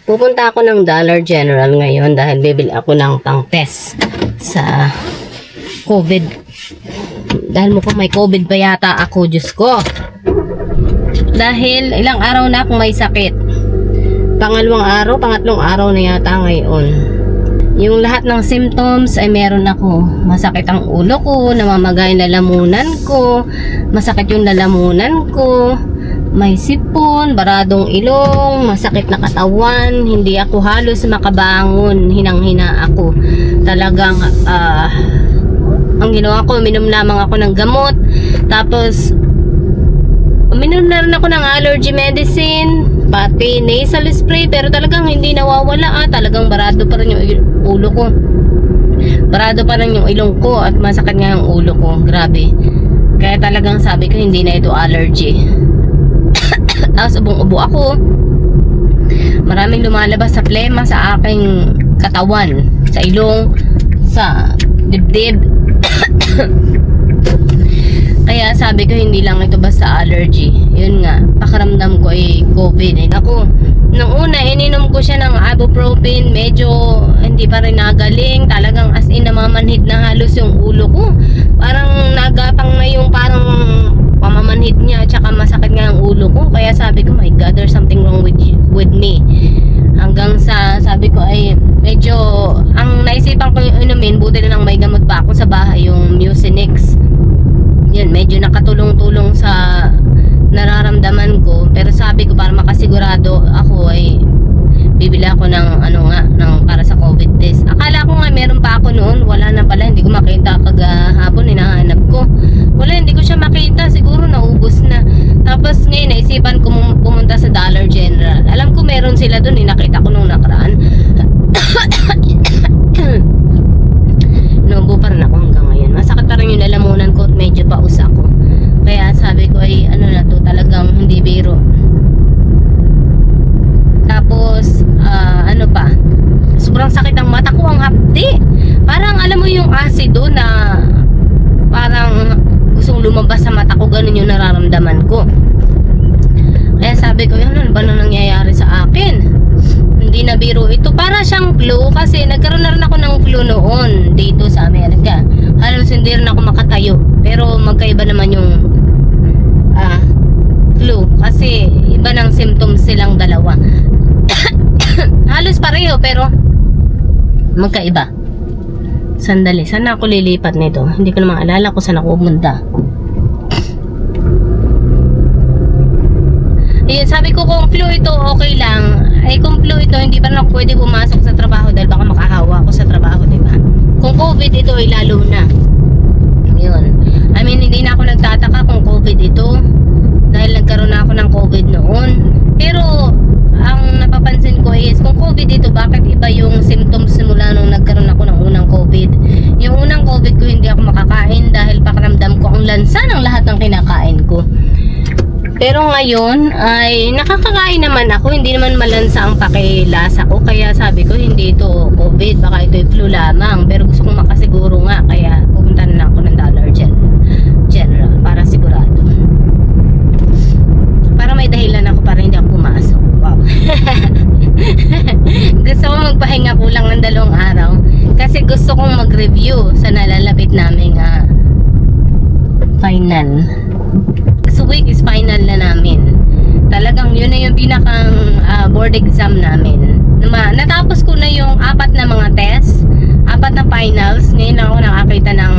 Pupunta ako ng Dollar General ngayon dahil bibili ako ng pang-test sa COVID. Dahil mukhang may COVID pa yata ako, Diyos ko. Dahil ilang araw na akong may sakit. Pangatlong araw na yata ngayon. Yung lahat ng symptoms ay meron ako. Masakit ang ulo ko, namamagay yung lalamunan ko, masakit yung lalamunan ko, may sipon, baradong ilong, masakit na katawan, hindi ako halos makabangon, hinang-hina ako. Talagang, ang ginawa ko, minom lamang ako ng gamot, tapos, uminom na rin ako ng allergy medicine, pati nasal spray, pero talagang hindi nawawala, talagang barado pa rin yung ulo ko. Barado pa rin yung ilong ko, at masakit nga yung ulo ko, grabe. Kaya talagang sabi ko, hindi na ito allergy. Tapos ubong-ubo ako. Maraming lumalabas sa plema sa aking katawan, sa ilong, sa dibdib. Kaya sabi ko hindi lang ito basta allergy. Yun nga, pakaramdam ko ay COVID. Ay naku, nung una ininom ko siya ng ibuprofen, medyo hindi pa rin nagaling. Talagang as in namamanhid na halos yung ulo ko. Parang nagapang na yung parang pamamanhid niya, tsaka masakit nga ang ulo ko. Kaya sabi ko, my God, there's something wrong with me. Hanggang sa sabi ko ay medyo ang naisipan ko yung inumin, buti na lang may gamot pa ako sa bahay, yung Mucinex. Yun, medyo nakatulong-tulong sa nararamdaman ko. Pero sabi ko, para makasigurado ako ay bibili ako ng ng para sa COVID test. Akala ko nga meron pa ako noon, wala na pala, hindi ko makita. Kagahapon hinahanap ko, wala, hindi ko siya makita, siguro naubos na. Tapos ngayon naisipan ko pumunta sa Dollar General. Alam ko meron sila doon, nakita ko nung nakaraan. Nubo pa rin ako hanggang ngayon. Masakit pa rin yung lalamunan ko at medyo paus ako. Kaya sabi ko ay ano na to, talagang hindi biro. Tapos ano pa, sobrang sakit ang mata ko, ang hapdi. Parang alam mo yung asido na parang gustong lumabas sa mata ko, ganun yung nararamdaman ko. Kaya sabi ko, ano ba nang nangyayari sa akin? Hindi na biro ito. Para siyang flu, kasi nagkaroon na rin ako ng flu noon dito sa Amerika. Halos hindi rin ako makatayo. Pero magkaiba naman yung flu, kasi iba ng symptoms silang dalawa. Halos pareho pero magkaiba. Sandali, saan ako lilipat nito? Hindi ko na maalala kung saan ako pumunta. Ayun, sabi ko kung flu ito okay lang. Ay kung flu ito, hindi pa rin ako pwede pumasok sa trabaho dahil baka makahawa ako sa trabaho, diba? Kung COVID ito ay lalo na. Yun. I mean, hindi na ako nagtataka kung COVID ito dahil nagkaroon na ako ng COVID noon. Pero ang napapansin ko is kung COVID ito, bakit iba yung symptoms simula nung nagkaroon ako ng unang COVID? Yung unang COVID ko hindi ako makakain dahil pakiramdam ko ang lansa ng lahat ng kinakain ko. Pero ngayon ay nakakakain naman ako, hindi naman malansa ang pakilasa ko. Kaya sabi ko hindi ito COVID, baka ito flu lamang. Pero gusto kong makasiguro nga, kaya pupunta na lang ako ng Dollar General para sigurado. Para may dahilan ako para hindi ako pumasok. Wow. Gusto ko magpahinga kulang ng 2 araw kasi gusto kong mag-review sa nalalapit naming final. This week is final na namin. Talagang yun na yung pinakang board exam namin. Natapos ko na yung 4 na mga test, 4 na finals. Ngayon lang ako nakakita ng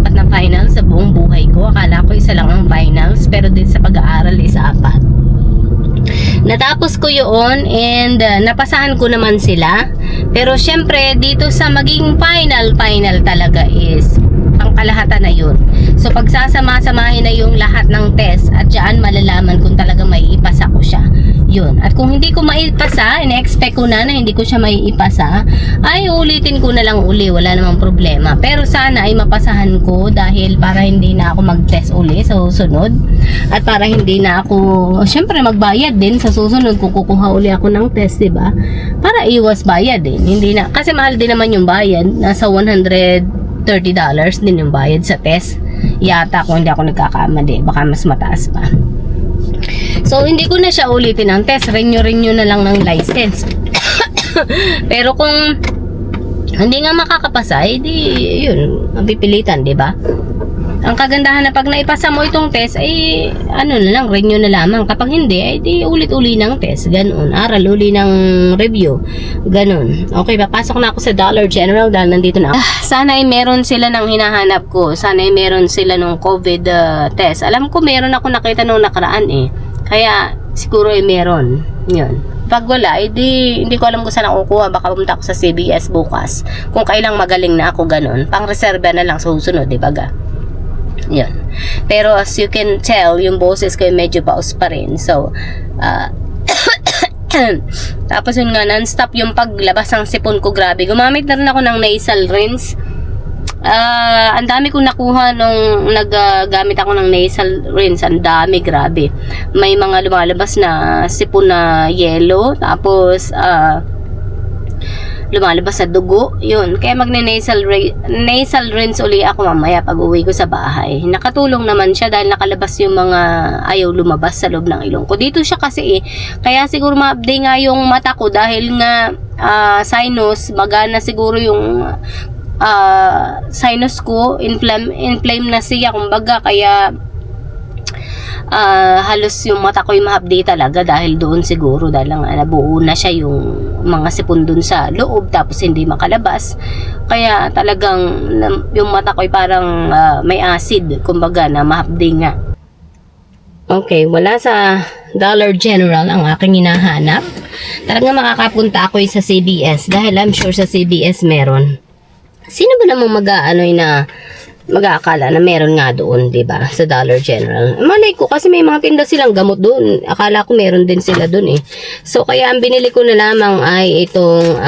4 na finals sa buong buhay ko. Akala ko isa lang ang finals, pero din sa pag-aaral is 4. Natapos ko yun and napasahan ko naman sila. Pero syempre dito sa maging final talaga is ang kalahatan na yun. So pagsasama-samahin na yung lahat ng test at dyan malalaman kung talaga may ipasa ko siya. Yun. At kung hindi ko maipasa, ina-expect ko na hindi ko siya maiipasa, ay ulitin ko na lang uli, wala namang problema. Pero sana ay mapasahan ko dahil para hindi na ako mag-test uli sa susunod. At para hindi na ako, syempre magbayad din sa susunod kung kukuha uli ako ng test, diba? Para iwas bayad din. Hindi na, kasi mahal din naman yung bayad. Nasa $130 din yung bayad sa test. Yata kung hindi ako nagkakamali, baka mas mataas pa. So hindi ko na siya ulitin ang test, renew na lang ng license. Pero kung hindi nga makakapasa, di yun, mapipilitan, di ba? Ang kagandahan na pag naipasa mo itong test, ay ano na lang, renew na lamang. Kapag hindi, ay di ulit-uli ng test. Ganun. Aral uli ng review. Ganun. Okay, papasok na ako sa Dollar General dahil nandito na ako. Sana ay meron sila ng hinahanap ko. Sana ay meron sila ng COVID test. Alam ko meron ako nakita nung nakaraan eh. Kaya siguro ay meron. Yun. Pag wala, hindi ko alam kung saan ako kukuha. Baka pumunta ako sa CBS bukas. Kung kailang magaling na ako, ganun. Pang-reserva na lang sa susunod, di ba ga? Yan. Pero as you can tell, yung boses ko medyo paus pa rin. So, tapos yun nga, non-stop yung paglabas ng sipon ko, grabe. Gumamit na rin ako ng nasal rinse. Ang dami kong nakuha nung naggamit ako ng nasal rinse. Ang dami, grabe. May mga lumalabas na sipon na yellow. Tapos, lumalabas sa dugo, yun. Kaya nasal rinse uli ako mamaya pag uwi ko sa bahay. Nakatulong naman siya dahil nakalabas yung mga ayaw lumabas sa loob ng ilong ko. Dito siya kasi eh. Kaya siguro ma-update nga yung mata ko dahil nga sinus, magana siguro yung sinus ko, inflame na siya kumbaga, kaya halos yung mata ko yung ma-update talaga dahil doon siguro dahil lang nabuo na siya yung mga sipon dun sa loob tapos hindi makalabas, kaya talagang yung mata ko ay parang may acid kumbaga na ma-update nga. Okay, wala sa Dollar General ang aking hinahanap. Talagang makakapunta ako sa CBS dahil I'm sure sa CBS meron. Sino ba namang mag-aakala na meron nga doon, 'di ba? Sa Dollar General. Malay ko kasi may mga tinda silang gamot doon. Akala ko meron din sila doon eh. So kaya ang binili ko na lamang ay itong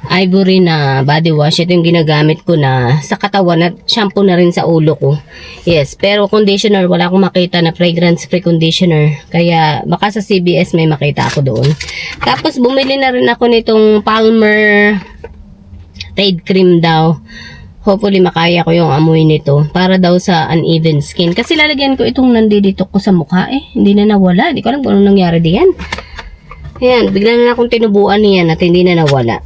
Ivory na body wash. Ito yung ginagamit ko na sa katawan at shampoo na rin sa ulo ko. Yes, pero conditioner wala akong makita na fragrance free conditioner. Kaya baka sa CBS may makita ako doon. Tapos bumili na rin ako nitong Palmer Tide Cream daw. Hopefully makaya ko yung amoy nito para daw sa uneven skin. Kasi lalagyan ko itong nandito ko sa mukha eh. Hindi na nawala. Hindi ko alam kung anong nangyari diyan. Ayan, bigla na akong tinubuan niyan at hindi na nawala.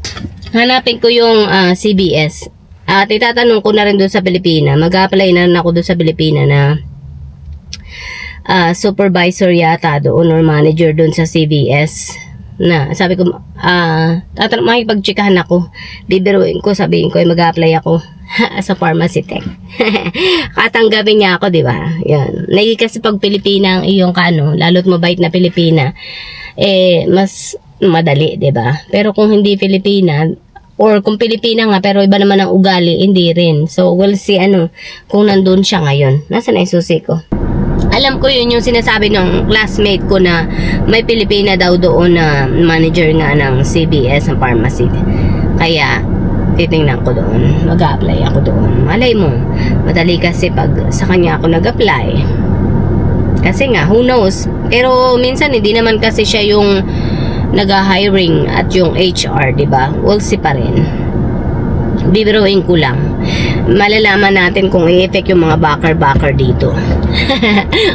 Hanapin ko yung CBS. At itatanong ko na rin doon sa Pilipina. Mag-apply na rin ako doon sa Pilipina na supervisor yata doon or manager doon sa CBS. Na sabi ko makipagtsikahan ako, bibiruin ko, sabihin ko ay mag-apply ako sa pharmacy tech. Katanggapin niya ako, di ba? Yan. Lagi kasi pag Pilipina ang iyong lalo't mabait na Pilipina, mas madali, di ba? Pero kung hindi Pilipina, or kung Pilipina nga pero iba naman ang ugali, hindi rin. So we'll see kung nandun siya ngayon. Nasaan na susi ko? Alam ko yun yung sinasabi ng classmate ko na may Pilipina daw doon na manager nga ng CBS ng pharmacy. Kaya titingnan ko doon. Mag-a-apply ako doon. Malay mo, madali kasi pag sa kanya ako nag-apply. Kasi nga, who knows? Pero minsan hindi naman kasi siya yung nag-hiring at yung HR, diba? We'll see pa rin. Bibiruin ko lang. Malalaman natin kung i-effect yung mga backer dito.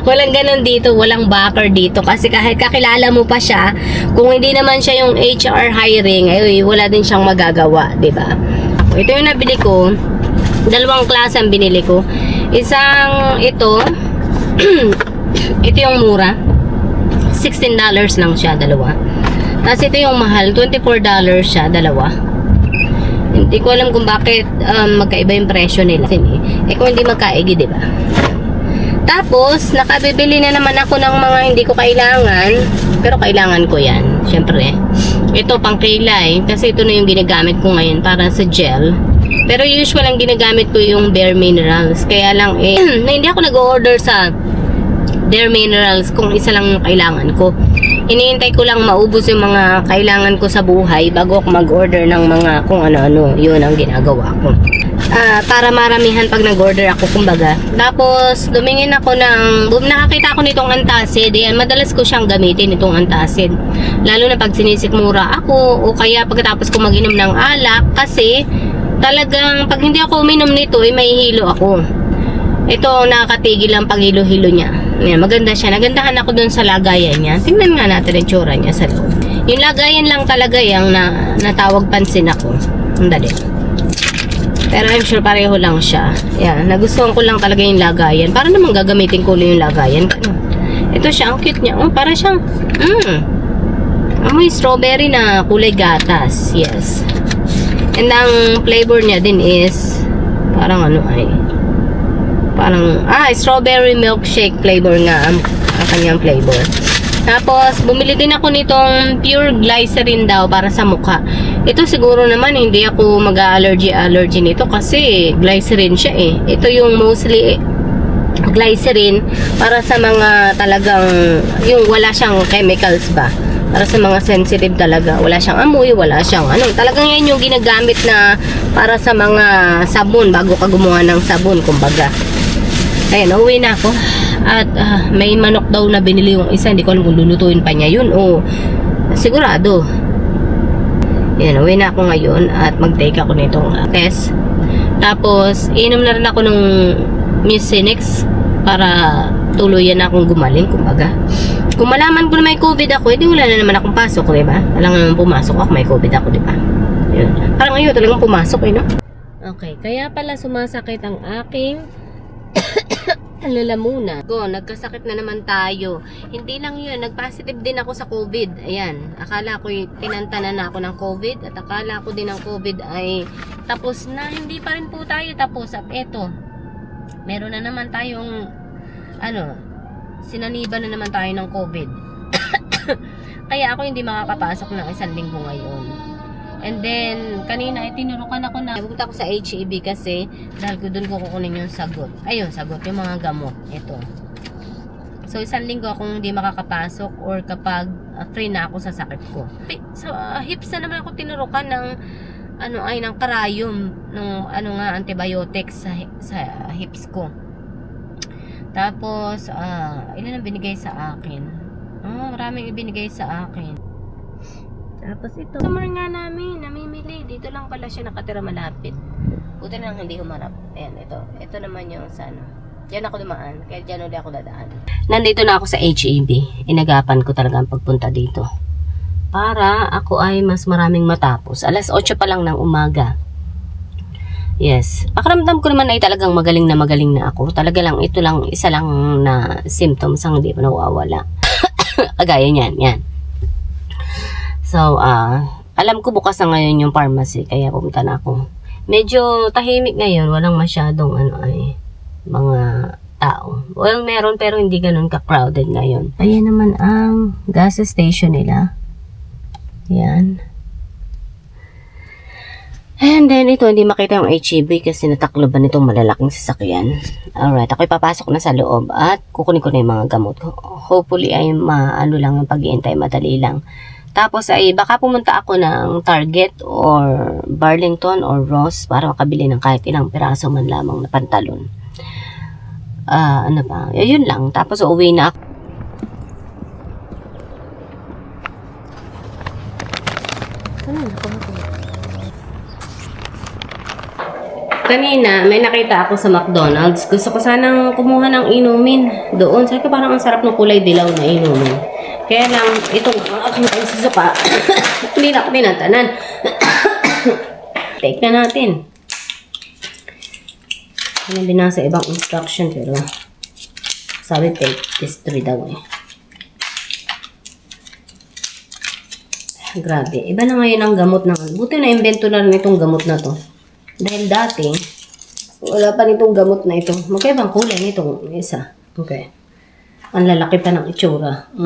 Walang ganun dito, walang backer dito. Kasi kahit kakilala mo pa siya, kung hindi naman siya yung HR hiring, ay wala din siyang magagawa, diba? Ito yung nabili ko. Dalawang klase ang binili ko. Isang ito, ito yung mura. $16 lang siya, dalawa. Tapos ito yung mahal, $24 siya, dalawa. Hindi ko alam kung bakit magkaiba yung presyo nila. Kung hindi magkaigi, diba? Tapos, nakabibili na naman ako ng mga hindi ko kailangan. Pero kailangan ko yan. Siyempre. Ito, pang kilay. Kasi ito na yung ginagamit ko ngayon para sa gel. Pero usual ang ginagamit ko yung Bare Minerals. Kaya lang, na hindi ako nag-order sa Bare Minerals kung isa lang yung kailangan ko. Iniintay ko lang maubos yung mga kailangan ko sa buhay bago ako mag-order ng mga kung ano-ano. Yun ang ginagawa ko. Para maramihan pag nag-order ako, kumbaga. Tapos, dumingin ako nakakita ako nitong antacid. Yan, madalas ko siyang gamitin, itong antacid. Lalo na pag sinisikmura ako o kaya pagkatapos ko mag-inom ng alak. Kasi, talagang pag hindi ako uminom nito, may hilo ako. Ito, nakakatigil ang paghilo-hilo niya. Yan, maganda siya. Nagandahan ako dun sa lagayan niya. Tingnan nga natin ang tsura niya sa loob. Yung lagayan lang talaga yung natawag pansin ako. Ang dali. Pero I'm sure pareho lang siya. Yan, nagustuhan ko lang talaga yung lagayan. Para naman gagamitin ko lang yung lagayan. Ito siya, ang cute niya. Oh, para siyang, amoy strawberry na kulay gatas. Yes. And ang flavor niya din is, parang strawberry milkshake flavor nga ang kanyang flavor. Tapos, bumili din ako nitong pure glycerin daw para sa mukha. Ito siguro naman, hindi ako mag-allergy nito kasi glycerin siya eh. Ito yung mostly glycerin para sa mga talagang, yung wala siyang chemicals ba. Para sa mga sensitive talaga. Wala siyang amoy, wala siyang talagang yan yung ginagamit na para sa mga sabon bago ka gumawa ng sabon, kumbaga. Ayan, uwi na ako. At may manok daw na binili yung isa. Hindi ko alam kung lulutuin pa niya yun o sigurado. Ayan, uwi na ako ngayon at mag-take ako nitong test. Tapos, inom na rin ako ng Mucinex para tuluyan na akong gumaling, kumbaga. Kung malaman ko na may COVID ako, edi wala na naman akong pasok, diba? Alam nga naman pumasok ako, may COVID ako, diba? Yun. Parang ngayon talagang pumasok, no? Okay, kaya pala sumasakit ang aking lalamunan. Nagkasakit na naman tayo. Hindi lang yun, nag-positive din ako sa COVID. Ayan, akala ko tinantanan na ako ng COVID at akala ko din ang COVID ay tapos na. Hindi pa rin po tayo tapos. At eto, meron na naman tayong sinaniban na naman tayo ng COVID. Kaya ako hindi makakapasok ng 1 linggo ngayon. And then, kanina ay tinurukan ako na pupunta ako sa HEB kasi dahil ko doon ko kukunin yung sagot. Ayun, sagot, yung mga gamot. Ito. So, 1 linggo akong hindi makakapasok or kapag free na ako sa sakit ko. So, hips na naman ako tinurukan ng ng karayom, ng antibiotics sa hips ko. Tapos, ilan ang binigay sa akin? Maraming ibinigay sa akin. Tapos ito, customer nga namin, namimili. Dito lang pala siya nakatira malapit. Buti na lang hindi humarap. Ayan, ito. Ito naman yung sa Diyan ako dumaan, kaya diyan ulit ako dadaan. Nandito na ako sa HEB. Inagapan ko talaga ang pagpunta dito. Para ako ay mas maraming matapos. 8:00 pa lang ng umaga. Yes. Pakiramdam ko naman ay talagang magaling na ako. Talaga lang, ito lang, isa lang na symptoms ang hindi pa nawawala. Kagaya niyan, yan. So, alam ko bukas na ngayon yung pharmacy, kaya pumunta na ako. Medyo tahimik ngayon, walang masyadong mga tao. Well, meron pero hindi ganun ka-crowded ngayon. Ayan naman ang gas station nila. Yan. And then, ito, hindi makita yung HEB kasi natakloban itong malalaking sasakyan. Alright, ako'y papasok na sa loob at kukunin ko na yung mga gamot ko. Hopefully, ay lang yung pag-iintay, madali lang. Tapos ay baka pumunta ako ng Target or Burlington or Ross para makabili ng kahit ilang piraso man lamang na pantalon. Yun lang. Tapos uuwi na ako. Kanina, may nakita ako sa McDonald's. Gusto ko sanang kumuha ng inumin doon. Sabi ko parang ang sarap ng kulay dilaw na inumin. Kaya lang, itong aking susuka, hindi na ako tinatanan. Take na natin. Ano din nasa ibang instruction, pero sabi take this 3 daw eh. Grabe. Iba na ngayon ang gamot ng buti na invento na rin itong gamot na to. Dahil dati, wala pa nitong gamot na ito. Magkaibang kulay nitong isa. Okay. Ang lalaki pa ng itsura.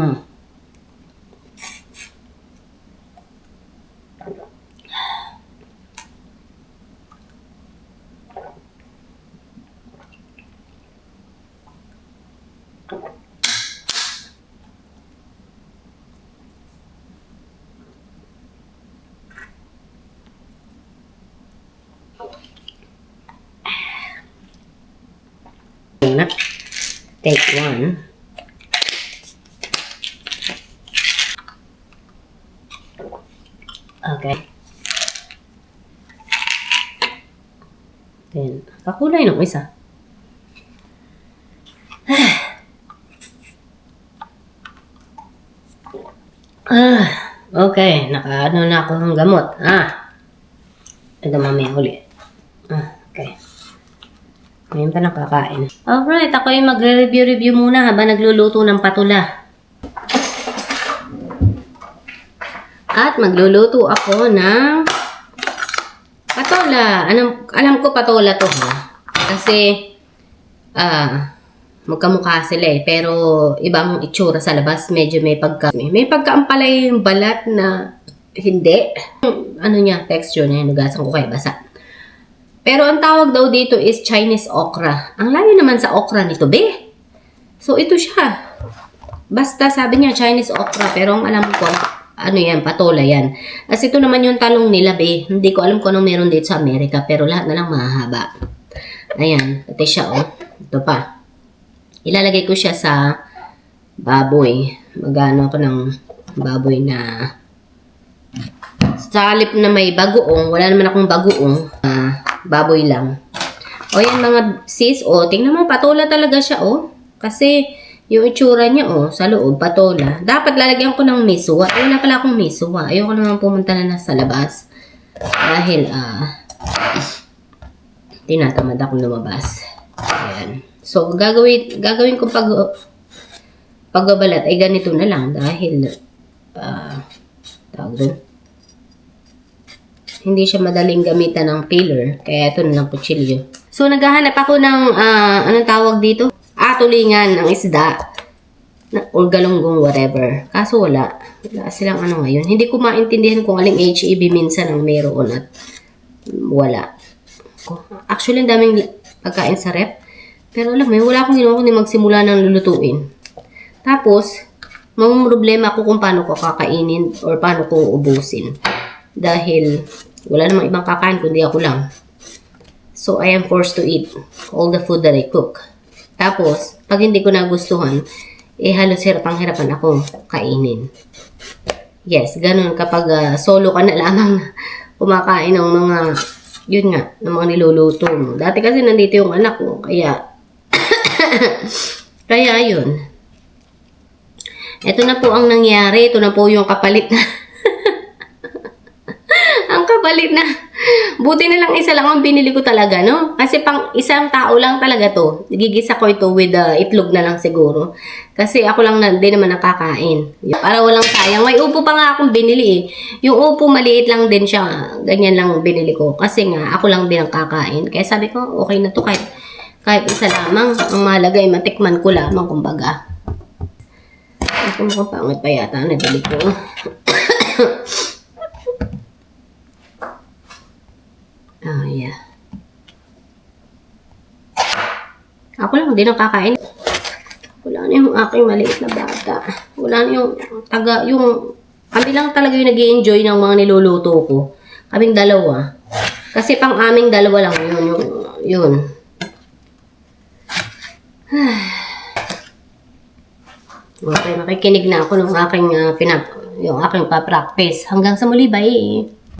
Take 1. Okay. Then, kakulay ng isa. Okay, nakaano na ako ng gamot. Ito mamaya uli. Okay. Ngayon pa nakakain. Alright, ako yung magre-review muna habang nagluluto ng patula. At magluluto ako ng patola. Alam ko patola to ha. Kasi, magkamukha sila eh. Pero, ibang itsura sa labas. Medyo may pagkaampalay yung balat na hindi. Ano niya, texture niya. Nugasan ko kayo basa. Pero ang tawag daw dito is Chinese okra. Ang layo naman sa okra nito, be. So, ito siya. Basta sabi niya Chinese okra. Pero ang alam ko, ano yan, patola yan. As ito naman yung talong nila, be. Hindi ko alam kung anong meron dito sa Amerika. Pero lahat na lang mahahaba. Ayan, pati siya, oh. Ito pa. Ilalagay ko siya sa baboy. Magano ako ng baboy na sa halip na may bagoong. Wala naman akong bagoong. Baboy lang. O yan mga sis, oh. Tingnan mo, patola talaga siya, oh. Kasi yung itsura niya, oh, sa loob, patola. Dapat lalagyan ko ng miswa. Wala pala akong miswa. Ayoko naman pumunta na nasa labas. Dahil, tinatamad akong lumabas. Ayan. So, gagawin ko pagbabalat ay ganito na lang. Dahil, tawag doon. Hindi siya madaling gamitan ng peeler. Kaya ito na lang kutsilyo. So, naghahanap ako ng, anong tawag dito? Tulingan ng isda. Or galunggong, whatever. Kaso wala. Wala silang ano ngayon. Hindi ko maintindihan kung aling HEB minsan ang meron at wala. Actually, ang daming pagkain sa rep. Pero alam mo, wala akong ginawa kundi magsimula ng lulutuin. Tapos, problema ako kung paano ko kakainin or paano ko ubusin. Dahil wala namang ibang kakain kundi ako lang. So, I am forced to eat all the food that I cook. Tapos, pag hindi ko nagustuhan, halos hirapan ako kainin. Yes, ganun. Kapag solo ka na lamang kumakain ng mga, yun nga, ng mga niluluto mo. Dati kasi nandito yung anak ko, kaya, kaya yun. Ito na po ang nangyari. Ito na po yung kapalit na, ang kapalit na. Buti na lang isa lang ang binili ko talaga, no? Kasi pang isang tao lang talaga to. Gigisa ko ito with itlog na lang siguro. Kasi ako lang din naman nakakain. Para walang sayang. May upo pa nga akong binili eh. Yung upo maliit lang din siya. Ganyan lang binili ko. Kasi nga ako lang din ang kakain. Kaya sabi ko, okay na to kahit isa lamang. Ang mahalaga ay matikman ko lamang kumbaga. Ito mukhang pangit pa yata nabili ko. Yeah. Ako lang din ang kakain. Wala na yung aking maliit na bata. Wala na yung kami lang talaga yung nag-i-enjoy ng mga niluluto ko. Kaming dalawa. Kasi pang aming dalawa lang yun. Okay, makikinig na ako ng aking yung aking pa-practice. Hanggang sa muli, bye!